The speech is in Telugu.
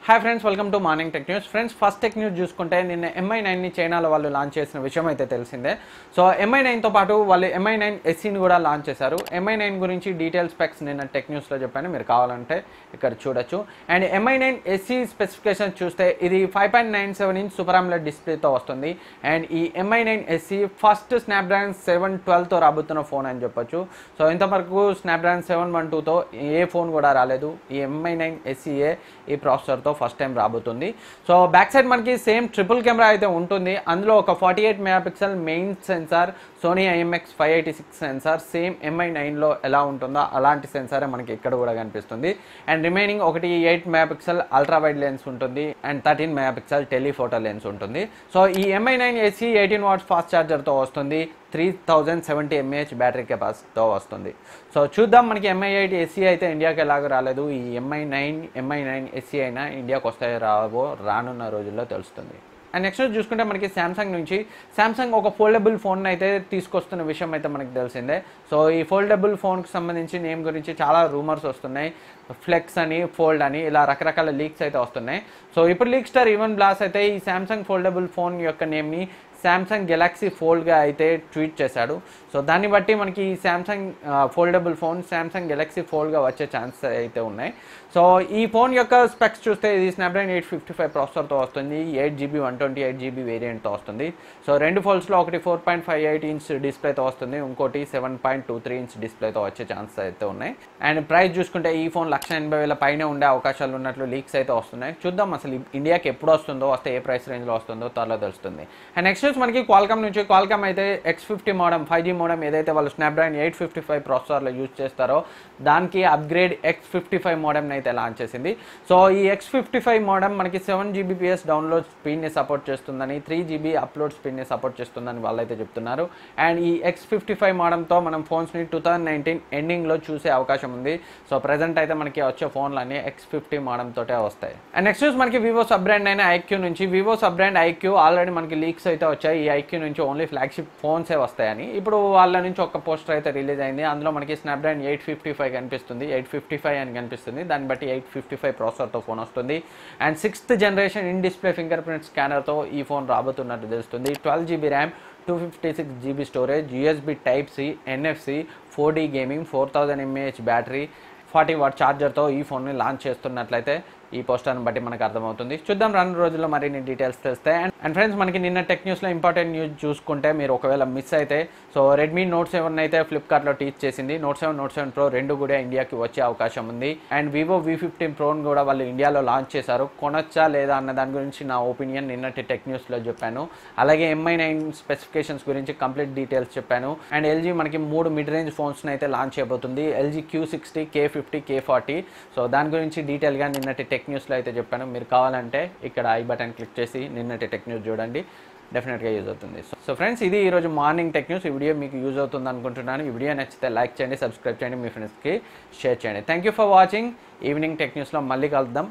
Hi friends, welcome to morning tech news. Friends, first tech news చూసుకుంటే నిన్న MI9ని చైనాలో వాళ్ళు లాంచ్ చేసిన విషయం అయితే తెలిసిందే. సో MI9తో పాటు వాళ్ళు MI9 SEని కూడా లాంచ్ చేశారు. MI9 గురించి డీటెయిల్ స్పెక్స్ నిన్న టెక్ న్యూస్లో చెప్పాను, మీరు కావాలంటే ఇక్కడ చూడొచ్చు. అండ్ MI9 SE స్పెసిఫికేషన్ చూస్తే ఇది 5.97 ఇంచ్ సూపర్ AMOLED డిస్ప్లేతో వస్తుంది. అండ్ ఈ MI9 SE ఫస్ట్ స్నాప్డ్రాగన్ 712తో రాబోతున్న ఫోన్ అని చెప్పొచ్చు. సో ఇంతవరకు స్నాప్డ్రాగన్ 712తో ఏ ఫోన్ కూడా రాలేదు. ఈ MI9 SE ఈ ప్రాసెసర్తో ఫస్ట్ టైం రాబోతుంది. సో బ్యాక్ సైడ్ మనకి సేమ్ ట్రిపుల్ కెమెరా అయితే ఉంటుంది. అందులో ఒక 48 megapixel main sensor, Sony IMX586 sensor same MI9లో ఎలా ఉంటుందో అలాంటి సెన్సారే మనకి ఇక్కడ కూడా కనిపిస్తుంది. అండ్ రిమైనింగ్ ఒకటి 8 మెగాపిక్సెల్ అల్ట్రా వైడ్ లెన్స్ ఉంటుంది అండ్ 13 మెగాపిక్సెల్ టెలిఫోటో లెన్స్ ఉంటుంది. సో ఈ MI9 SE 18 వాట్స్ ఫాస్ట్ ఛార్జర్తో వస్తుంది. 3070 mAh బ్యాటరీ కెపాసిటీతో వస్తుంది. సో చూద్దాం, మనకి MI8 SE అయితే ఇండియాకి ఎలాగో రాలేదు. ఈ MI9 SE అయినా ఇండియాకి వస్తాయో రావో రానున్న రోజుల్లో తెలుస్తుంది. అండ్ నెక్స్ట్ చూసుకుంటే మనకి శాంసంగ్ ఒక ఫోల్డబుల్ ఫోన్ అయితే తీసుకొస్తున్న విషయం అయితే మనకి తెలిసిందే. సో ఈ ఫోల్డబుల్ ఫోన్కి సంబంధించి నేమ్ గురించి చాలా రూమర్స్ వస్తున్నాయి. ఫ్లెక్స్ అని, ఫోల్డ్ అని, ఇలా రకరకాల లీక్స్ అయితే వస్తున్నాయి. సో ఇప్పుడు లీక్ స్టార్ ఈవెన్ బ్లాస్ అయితే ఈ శాంసంగ్ ఫోల్డబుల్ ఫోన్ యొక్క నేమ్ని శాంసంగ్ గెలాక్సీ ఫోల్డ్గా అయితే ట్వీట్ చేశాడు. సో దాన్ని బట్టి మనకి ఈ Samsung foldable phone Samsung Galaxy ఫోల్డ్గా వచ్చే ఛాన్సెస్ అయితే ఉన్నాయి. సో ఈ ఫోన్ యొక్క స్పెక్స్ చూస్తే ఇది స్నాప్డ్రాగన్ 855 ప్రాసెసర్తో వస్తుంది. 8GB 128GB వేరియంట్తో వస్తుంది. సో రెండు ఫోల్డ్స్లో ఒకటి 4.58 ఇంచ్ డిస్ప్లేతో వస్తుంది, ఇంకోటి 7.23 ఇంచ్ డిస్ప్లేతో వచ్చే ఛాన్సెస్ అయితే ఉన్నాయి. అండ్ ప్రైస్ చూసుకుంటే ఈ ఫోన్ 1,80,000 పైన ఉండే అవకాశాలు ఉన్నట్లు లీక్స్ అయితే వస్తున్నాయి. చూద్దాం అసలు ఇండియాకి ఎప్పుడు వస్తుందో, వస్తే ఏ ప్రైస్ రేంజ్లో వస్తుందో త్వరలో తెలుస్తుంది. అండ్ నెక్స్ట్ మనకి క్వాల్కామ్ అయితే X50 మోడమ్ 5G మోడమ్ ఏదైతే వాళ్ళు స్నాప్డ్రాగన్ 855 ప్రాసెసర్లో యూజ్ చేస్తారో దానికి అప్గ్రేడ్ X55 మోడమ్ని అయితే లాంచ్ చేసింది. సో ఈ X55 మోడమ్ మనకి 7Gbps డౌన్లోడ్ స్పీడ్ని సపోర్ట్ చేస్తుందని, 3GB అప్లోడ్ స్పీడ్ని సపోర్ట్ చేస్తుందని వాళ్ళైతే చెప్తున్నారు. అండ్ ఈ X55 మోడమ్తో మనం ఫోన్స్ని 2019 ఎండింగ్లో చూసే అవకాశం ఉంది. సో ప్రజెంట్ అయితే మనకి వచ్చే ఫోన్లన్నీ X50 మోడమ్ తోటే వస్తాయి. అండ్ నెక్స్ట్ మనకి వివో సబ్ బ్రాండ్ అయిన IQ నుంచి Vivo sub brand IQ already మనకి లీక్స్ అయితే వచ్చాయి. ఈ IQ నుంచి ఓన్లీ ఫ్లాగ్షిప్ ఫోన్సే వస్తాయని. ఇప్పుడు వాళ్ళ నుంచి ఒక పోస్టర్ అయితే రిలీజ్ అయింది. అందులో మనకి స్నాప్డ్రాగన్ 855 కనిపిస్తుంది, 855 అని కనిపిస్తుంది. దాన్ని బట్టి 855 ప్రాసెసర్తో ఫోన్ వస్తుంది. And 6th generation in display fingerprint స్కానర్తో ఈ ఫోన్ రాబోతున్నట్టు తెలుస్తుంది. 12GB RAM, 256GB storage, USB Type-C, NFC, 4D gaming, 4000 mAh battery, 40 watt ఛార్జర్తో ఈ ఫోన్ని లాంచ్ చేస్తున్నట్లయితే ఈ పోస్టర్ని బట్టి మనకు అర్థమవుతుంది. చూద్దాం, రానున్న రోజుల్లో మరిన్ని డీటెయిల్స్ తెలుస్తాయి. అండ్ ఫ్రెండ్స్, మనకి నిన్న టెక్ న్యూస్లో ఇంపార్టెంట్ న్యూస్ చూసుకుంటే మీరు ఒకవేళ మిస్ అయితే, సో రెడ్మీ నోట్ 7 అయితే ఫ్లిప్కార్ట్లో టీచ్ చేసింది. నోట్ 7 Pro రెండు కూడా ఇండియాకి వచ్చే అవకాశం ఉంది. అండ్ వివో V15 Proని కూడా వాళ్ళు ఇండియాలో లాంచ్ చేశారు. కొనొచ్చా లేదా అన్న దాని గురించి నా ఒపీనియన్ నిన్నటి టెక్ న్యూస్లో చెప్పాను. అలాగే MI9 స్పెసిఫికేషన్స్ గురించి కంప్లీట్ డీటెయిల్స్ చెప్పాను. అండ్ LG మనకి 3 మిడ్ రేంజ్ ఫోన్స్ని అయితే లాంచ్ చేయబోతుంది. LG Q60, K50, K40. So దాని గురించి డీటెయిల్గా నిన్నటి టెక్ న్యూస్లో అయితే చెప్పాను. మీరు కావాలంటే ఇక్కడ ఐ బటన్ క్లిక్ చేసి నిన్నటి టెక్ న్యూస్ చూడండి, డెఫినెట్గా యూజ్ అవుతుంది. సో ఫ్రెండ్స్, ఇది ఈరోజు మార్నింగ్ టెక్ న్యూస్. ఈ వీడియో మీకు యూజ్ అవుతుంది అనుకుంటున్నాను. ఈ వీడియో నచ్చితే లైక్ చేయండి, సబ్స్క్రైబ్ చేయండి, మీ ఫ్రెండ్స్కి షేర్ చేయండి. Thank you for watching. Evening tech న్యూస్లో మళ్ళీ కలుద్దాం.